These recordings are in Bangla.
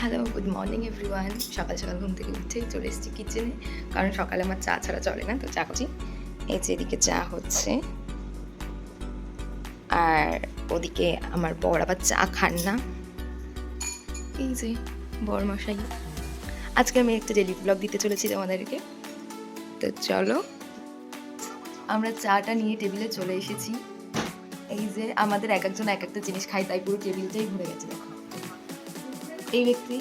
Hello, good morning everyone. সকাল সকাল ঘুম থেকে উঠে চলে এসেছি কিচেনে, কারণ সকালে আমার চা ছাড়া চলে না, তো চা করছি। এই যে এদিকে চা হচ্ছে, আর ওদিকে আমার বর আবার চা খান না। এই যে বর মশাই, আজকে আমি একটা ডেলি ব্লগ দিতে চলেছি তোমাদেরকে। তো চলো, আমরা চাটা নিয়ে টেবিলে চলে এসেছি। এই যে আমাদের এক একজন এক একটা জিনিস খাই, তাই পুরো টেবিলটাই ভরে গেছে। দেখো এই ব্যক্তি,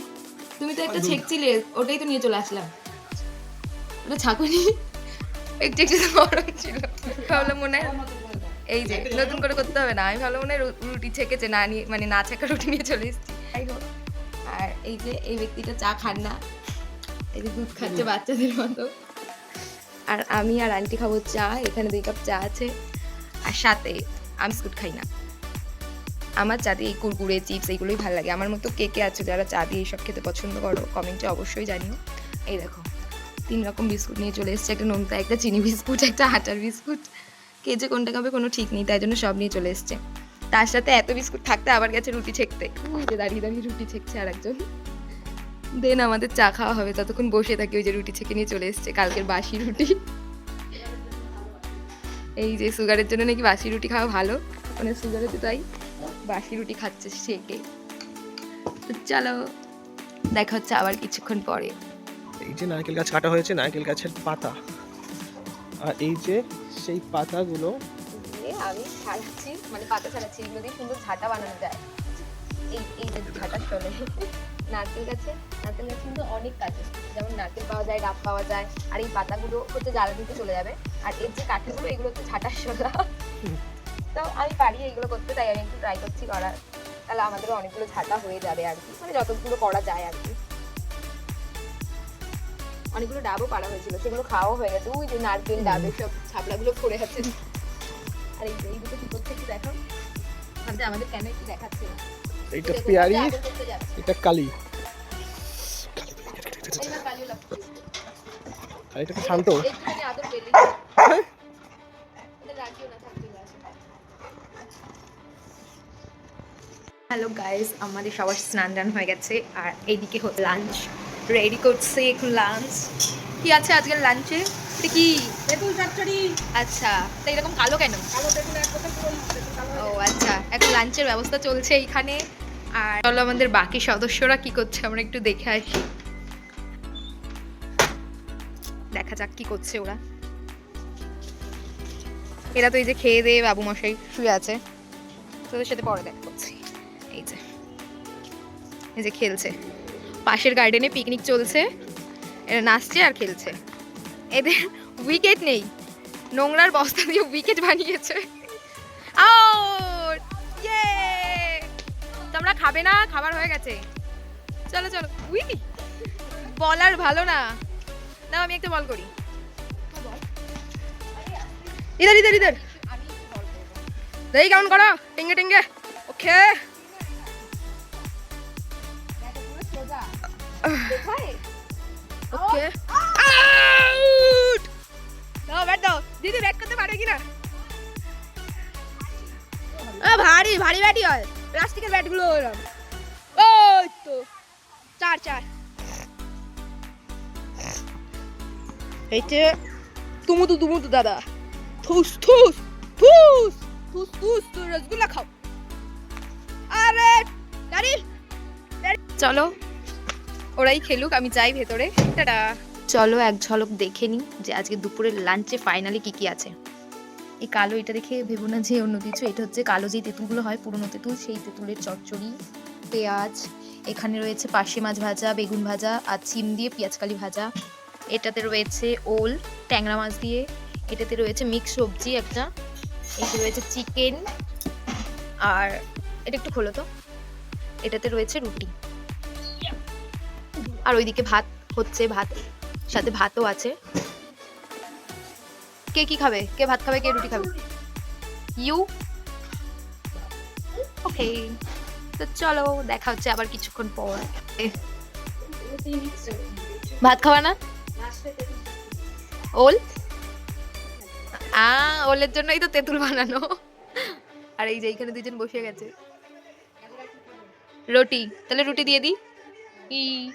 তুমি তো একটা ছেঁকছিলে, ওটাই তো নিয়ে চলে আসলাম। ওটা ছাকুনি, একটু একটু গরম ছিল, ভাবলাম মনে হয় এই যে নতুন করে করতে হবে না। আমি ভাবলাম মনে হয় রুটি ছেঁকেছে, না নিয়ে মানে না ছেঁকা রুটি নিয়ে চলে এসেছি। আর এই যে এই ব্যক্তিটা চা খান না, এই যে দুধ খাচ্ছে বাচ্চাদের মতো। আর আমি আর আন্টি খাবো চা। এখানে 2 কাপ চা আছে, আর সাথে আমি বিস্কুট খাই না। আমার চা দিয়ে এই কুরকুরে চিপস এইগুলোই ভালো লাগে। আমার মতো কে কে আছে যারা চা দিয়ে এইসব খেতে পছন্দ করো, কমেন্টে অবশ্যই জানিও। এই দেখো 3 রকম বিস্কুট নিয়ে চলে এসেছে, একটা নোনতা, একটা চিনি বিস্কুট, একটা আটার বিস্কুট। কে যে কোনটা খাবে কোনো ঠিক নেই, তাই জন্য সব নিয়ে চলে এসছে। তার সাথে এত বিস্কুট থাকতে আবার গেছে রুটি ছেঁকতে, দাঁড়িয়ে দাঁড়িয়ে রুটি ছেঁকছে আর একজন। দেন আমাদের চা খাওয়া হবে, ততক্ষণ বসে থাকি। ওই যে রুটি ছেঁকে নিয়ে চলে এসছে, কালকের বাসি রুটি। এই যে সুগারের জন্য নাকি বাসি রুটি খাওয়া ভালো, মানে সুগারে তো তাই বাসি রুটি খাচ্ছে সেকে। তো চলো, দেখা হচ্ছে আবার কিছুক্ষণ পরে। এই যে নারকেল গাছ কাটা হয়েছে, নারকেল গাছের পাতা, আর এই যে সেই পাতাগুলো আমি ছাড়াচ্ছি, মানে পাতা ছাড়াচ্ছি, এগুলো দিয়ে সুন্দর ঝাঁটা বানানো যায়। এই যে ঝাঁটা চলে নারকেল গাছে কিন্তু অনেক কাজে, যেমন নারকেল পাওয়া যায়, ডাব পাওয়া যায়। আর এই পাতাগুলো হচ্ছে জ্বালানিতে চলে যাবে, আর এর যে কাঠিগুলো এগুলো হচ্ছে ঝাঁটার শোলা। তো আমি পারি এগুলো করতে, তাই আমি একটু ট্রাই করছি করার। তাহলে আমাদেরও অনেকগুলো ঝাঁটা হয়ে যাবে আর কি, মানে যতগুলো করা যায় আর কি। অনেকগুলো ডাবও পাড়া হয়েছিল, সেগুলো খাওয়াও হয়ে গেছে। ওই যে নারকেল ডাবের সব ছাপলাগুলো পড়ে আছে। আর এই দুটো কি করছে একটু দেখো, ভাবছে আমাদের কেন একটু দেখাচ্ছে না। এইটা পেয়ারি, এটা কালি, আর এটা শান্ত। হ্যালো গাইস, আমাদের সবার স্নান টান হয়ে গেছে, আর এইদিকে লাঞ্চ রেডি করছে এখন। লাঞ্চ কি আছে আজকের লাঞ্চে? এটা কি? তেঁতুল চচ্চড়ি। আচ্ছা, তো এরকম কালো কেন? ও আচ্ছা, এখন লাঞ্চের ব্যবস্থা চলছে এইখানে। আর চলো আমাদের বাকি সদস্যরা কি করছে আমরা একটু দেখে আসি। দেখা যাক কি করছে ওরা। এরা তো এই যে খেয়ে দিয়ে বাবু মশাই শুয়ে আছে, তোদের সাথে পরে দেখা করছি। এই যে খেলছে, পাশের গার্ডেনে পিকনিক চলছে, এরা নাচছে আর খেলছে। এদের উইকেট নেই, নোংরার বস্তা দিয়ে উইকেট বানিয়েছে। আউট! ইয়ে! তোমরা খাবে না? খাবার হয়ে গেছে। চলো চলো। উই, বল আর ভালো না। নাও আমি একটা বল করি। ইধার ইধার ইধার, দেখি কেমন করো। টিঙ্গে টিঙ্গে। ওকে, ওকে, আউট! দাও ব্যাট দাও। দিদি ব্যাট করতে পারবে কিনা? ভারী ভারী ব্যাটই হয়, প্লাস্টিকের ব্যাটগুলো ওরকম। ওই তো 4-4। এইটা তুমুতু দাদা। থুস থুস থুস থুস থুস, তো রসগোল্লা খাও। আরে গাড়ি, চলো ওরাই খেলুক, আমি যাই ভেতরে। টাটা। চলো এক ঝলক দেখে নিই যে আজকে দুপুরের লাঞ্চে ফাইনালি কি কি আছে। এই কালো এটা দেখে ভেবো না যে অন্য কিছু, এটা হচ্ছে কালো যে তেঁতুলগুলো হয়, পুরনো তেঁতুল, সেই তেঁতুলের চচ্চড়ি, পেঁয়াজ, এখানে রয়েছে পার্শে মাছ ভাজা, বেগুন ভাজা, আর চিম দিয়ে পেঁয়াজকালি ভাজা। এটাতে রয়েছে ওল, ট্যাংরা মাছ দিয়ে। এটাতে রয়েছে মিক্স সবজি একটা। এতে রয়েছে চিকেন, আর এটা একটু খোলো তো। এটাতে রয়েছে রুটি, আর ওইদিকে ভাত হচ্ছে, ভাত সাথে ভাতও আছে। কে কি খাবে? কে ভাত খাবে, কে রুটি খাবে? ইউ। ওকে, তো চলো দেখা হচ্ছে আবার কিছুক্ষণ পর। ভাত খাওয়া না? ওল, ওলের জন্যই তো তেঁতুল বানানো। আর এই যে এইখানে 2জন বসে গেছে। রুটি, তাহলে রুটি দিয়ে দিই। ই